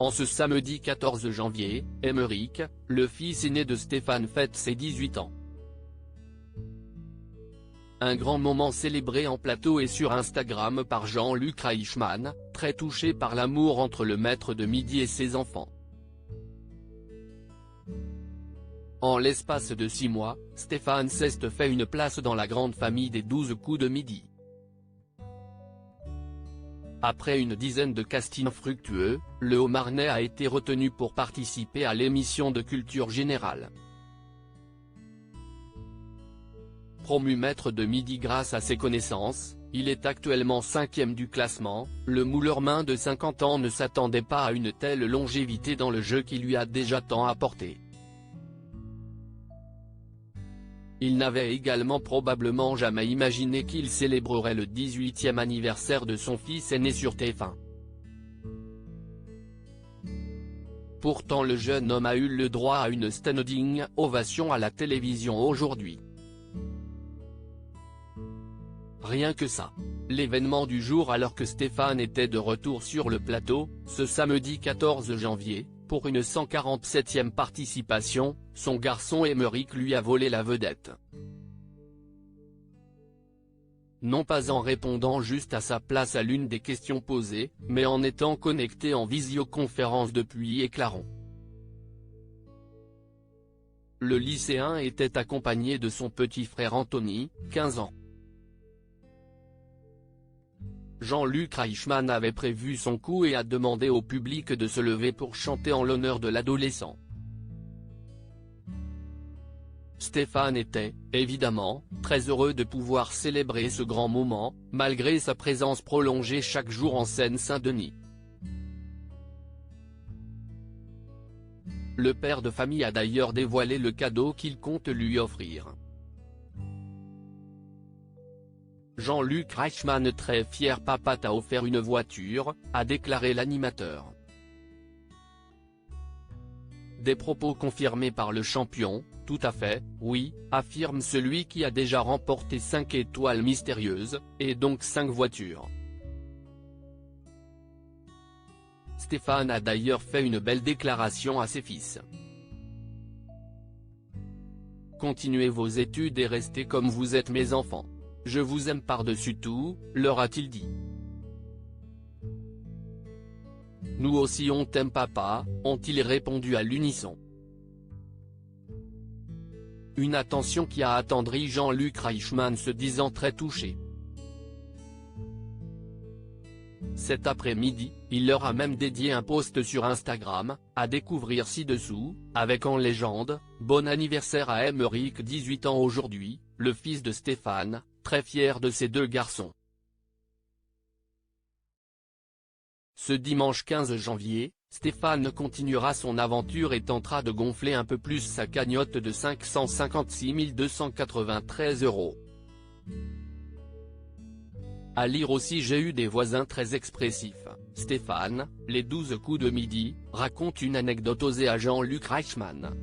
En ce samedi 14 janvier, Aymeric, le fils aîné de Stéphane fête ses 18 ans. Un grand moment célébré en plateau et sur Instagram par Jean-Luc Reichmann, très touché par l'amour entre le maître de midi et ses enfants. En l'espace de 6 mois, Stéphane s'est fait une place dans la grande famille des 12 coups de midi. Après une dizaine de castings fructueux, le Haut-Marnais a été retenu pour participer à l'émission de culture générale. Promu maître de midi grâce à ses connaissances, il est actuellement 5e du classement. Le moulermain de 50 ans ne s'attendait pas à une telle longévité dans le jeu qui lui a déjà tant apporté. Il n'avait également probablement jamais imaginé qu'il célébrerait le 18e anniversaire de son fils aîné sur TF1. Pourtant le jeune homme a eu le droit à une standing ovation à la télévision aujourd'hui. Rien que ça. L'événement du jour alors que Stéphane était de retour sur le plateau, ce samedi 14 janvier, pour une 147e participation, son garçon Aymeric lui a volé la vedette. Non pas en répondant juste à sa place à l'une des questions posées, mais en étant connecté en visioconférence depuis Éclaron. Le lycéen était accompagné de son petit frère Anthony, 15 ans. Jean-Luc Reichmann avait prévu son coup et a demandé au public de se lever pour chanter en l'honneur de l'adolescent. Stéphane était, évidemment, très heureux de pouvoir célébrer ce grand moment, malgré sa présence prolongée chaque jour en Seine-Saint-Denis. Le père de famille a d'ailleurs dévoilé le cadeau qu'il compte lui offrir. Jean-Luc Reichmann, très fier papa t'a offert une voiture, a déclaré l'animateur. Des propos confirmés par le champion, tout à fait, oui, affirme celui qui a déjà remporté 5 étoiles mystérieuses, et donc 5 voitures. Stéphane a d'ailleurs fait une belle déclaration à ses fils. Continuez vos études et restez comme vous êtes mes enfants. Je vous aime par-dessus tout, leur a-t-il dit. Nous aussi on t'aime papa, ont-ils répondu à l'unisson. Une attention qui a attendri Jean-Luc Reichmann, se disant très touché. Cet après-midi, il leur a même dédié un post sur Instagram, à découvrir ci-dessous, avec en légende « Bon anniversaire à Aymeric, 18 ans aujourd'hui, le fils de Stéphane, très fier de ses 2 garçons ». Ce dimanche 15 janvier, Stéphane continuera son aventure et tentera de gonfler un peu plus sa cagnotte de 556 293 €. À lire aussi: j'ai eu des voisins très expressifs. Stéphane, les 12 coups de midi, raconte une anecdote osée à Jean-Luc Reichmann.